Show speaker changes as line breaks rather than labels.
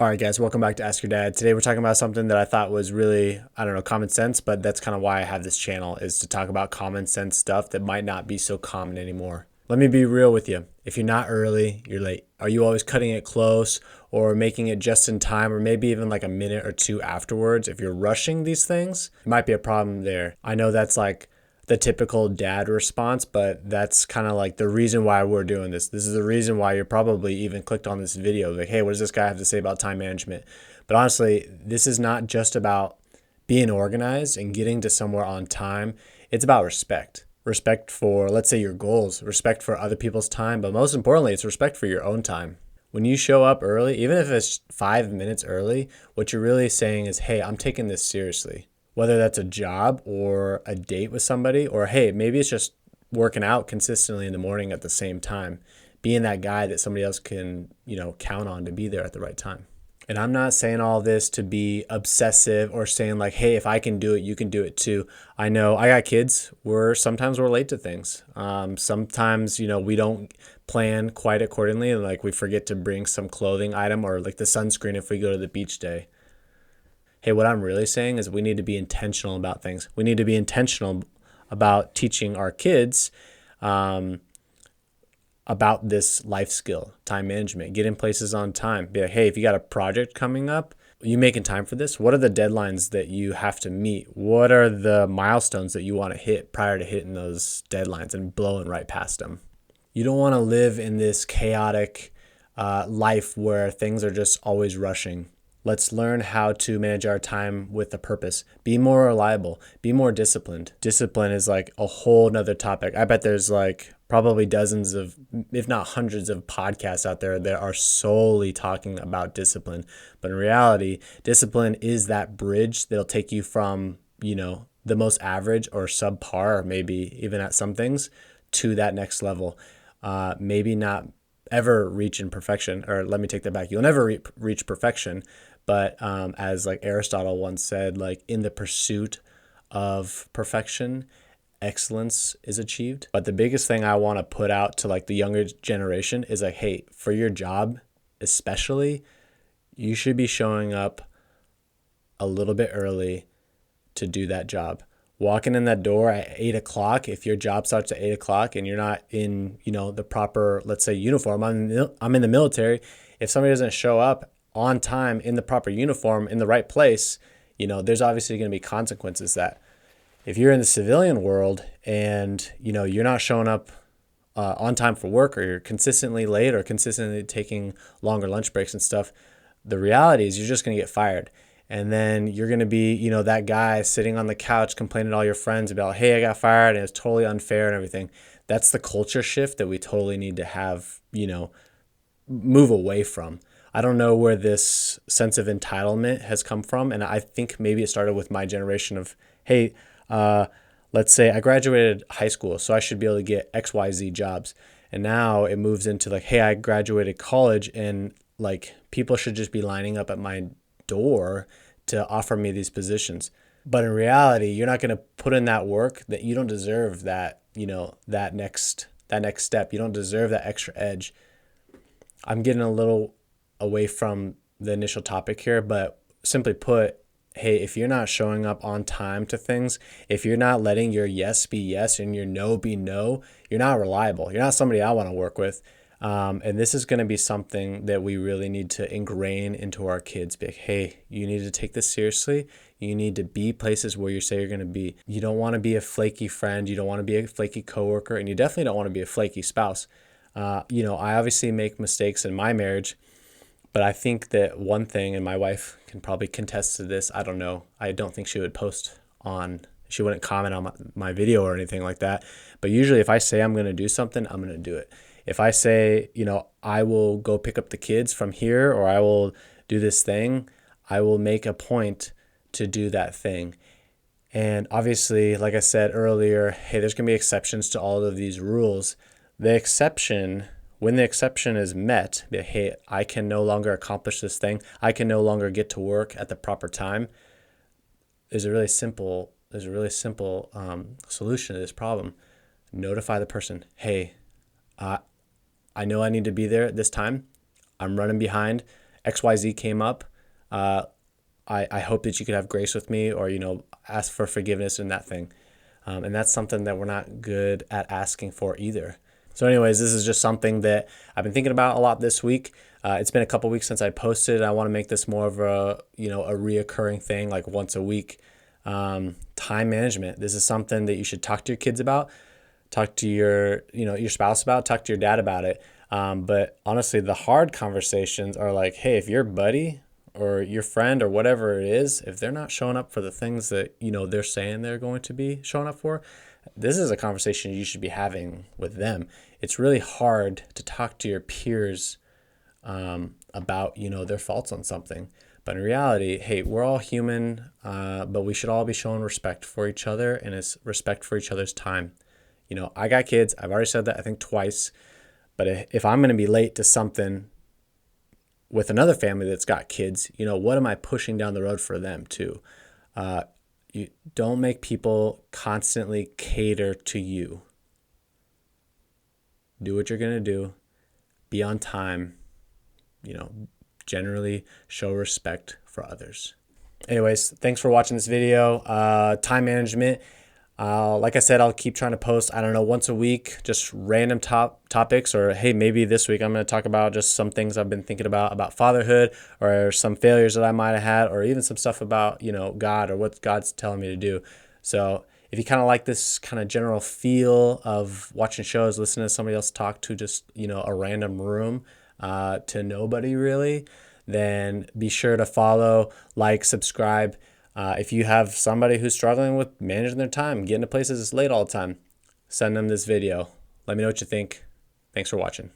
All right, guys, welcome back to Ask Your Dad. Today we're talking about something that I thought was really, common sense, but that's kind of why I have this channel, is to talk about common sense stuff that might not be so common anymore. Let me be real with you. If you're not early, you're late. Are you always cutting it close or making it just in time or maybe even like a minute or two afterwards? If you're rushing these things, it might be a problem there. I know that's like the typical dad response, but that's kind of like the reason why we're doing this. This is the reason why you're probably even clicked on this video. Like, hey, what does this guy have to say about time management? But honestly, this is not just about being organized and getting to somewhere on time. It's about respect. Respect for, let's say, your goals, respect for other people's time, but most importantly, it's respect for your own time. When you show up early, even if it's 5 minutes early, what you're really saying is, hey, I'm taking this seriously. Whether that's a job or a date with somebody, or hey, maybe it's just working out consistently in the morning at the same time, being that guy that somebody else can, count on to be there at the right time. And I'm not saying all this to be obsessive or saying like, hey, if I can do it, you can do it too. I know I got kids. Sometimes we're late to things. Sometimes, we don't plan quite accordingly. Like we forget to bring some clothing item or like the sunscreen if we go to the beach day. Hey, what I'm really saying is we need to be intentional about things. We need to be intentional about teaching our kids about this life skill, time management, get in places on time. Be like, hey, if you got a project coming up, are you making time for this? What are the deadlines that you have to meet? What are the milestones that you want to hit prior to hitting those deadlines and blowing right past them? You don't want to live in this chaotic life where things are just always rushing. Let's learn how to manage our time with a purpose. Be more reliable. Be more disciplined. Discipline is like a whole nother topic. I bet there's like probably dozens of, if not hundreds of podcasts out there that are solely talking about discipline. But in reality, discipline is that bridge that'll take you from, the most average or subpar, or maybe even at some things, to that next level. Maybe not ever reach in perfection, or let me take that back. You'll never reach perfection. But as like Aristotle once said, like in the pursuit of perfection, excellence is achieved. But the biggest thing I want to put out to like the younger generation is like, hey, for your job especially, you should be showing up a little bit early to do that job. Walking in that door at 8 o'clock, if your job starts at 8 o'clock and you're not in, the proper, let's say, uniform, I'm in the military. If somebody doesn't show up on time in the proper uniform in the right place, there's obviously going to be consequences. That if you're in the civilian world and you're not showing up on time for work, or you're consistently late or consistently taking longer lunch breaks and stuff, the reality is you're just going to get fired. And then you're going to be, that guy sitting on the couch complaining to all your friends about, hey, I got fired and it's totally unfair and everything. That's the culture shift that we totally need to have, move away from. I don't know where this sense of entitlement has come from. And I think maybe it started with my generation of, hey, let's say I graduated high school, so I should be able to get XYZ jobs. And now it moves into like, hey, I graduated college and like people should just be lining up at my door to offer me these positions. But in reality, you're not going to put in that work, that you don't deserve that, that next step. You don't deserve that extra edge. I'm getting a little away from the initial topic here, but simply put, hey, if you're not showing up on time to things, if you're not letting your yes be yes and your no be no, you're not reliable. You're not somebody I want to work with. And this is going to be something that we really need to ingrain into our kids. Be like, hey, you need to take this seriously. You need to be places where you say you're going to be. You don't want to be a flaky friend. You don't want to be a flaky coworker. And you definitely don't want to be a flaky spouse. I obviously make mistakes in my marriage. But I think that one thing, and my wife can probably contest to this, I don't know. I don't think she would she wouldn't comment on my video or anything like that. But usually if I say I'm going to do something, I'm going to do it. If I say, I will go pick up the kids from here, or I will do this thing, I will make a point to do that thing. And obviously, like I said earlier, hey, there's going to be exceptions to all of these rules. When the exception is met, that, hey, I can no longer accomplish this thing, I can no longer get to work at the proper time, there's a really simple solution to this problem. Notify the person, hey, I know I need to be there at this time. I'm running behind. XYZ came up, I hope that you could have grace with me, or, ask for forgiveness in that thing. And that's something that we're not good at asking for either. So anyways, this is just something that I've been thinking about a lot this week. It's been a couple weeks since I posted. I want to make this more of a reoccurring thing, like once a week. Time management. This is something that you should talk to your kids about, talk to your spouse about, talk to your dad about it. But honestly, the hard conversations are like, hey, if your buddy or your friend or whatever it is, if they're not showing up for the things that, they're saying they're going to be showing up for, this is a conversation you should be having with them. It's really hard to talk to your peers about, their faults on something. But in reality, hey, we're all human, but we should all be showing respect for each other, and it's respect for each other's time. I got kids. I've already said that, I think, twice. But if I'm going to be late to something with another family that's got kids, what am I pushing down the road for them too? You don't make people constantly cater to you. Do what you're going to do. Be on time. Generally show respect for others. Anyways, thanks for watching this video. Time management. Like I said, I'll keep trying to post, once a week, just random topics, or hey, maybe this week I'm going to talk about just some things I've been thinking about fatherhood, or some failures that I might have had, or even some stuff about, God, or what God's telling me to do. So if you kind of like this kind of general feel of watching shows, listening to somebody else talk to just, a random room, to nobody really, then be sure to follow, like, subscribe. If you have somebody who's struggling with managing their time, getting to places late all the time, send them this video. Let me know what you think. Thanks for watching.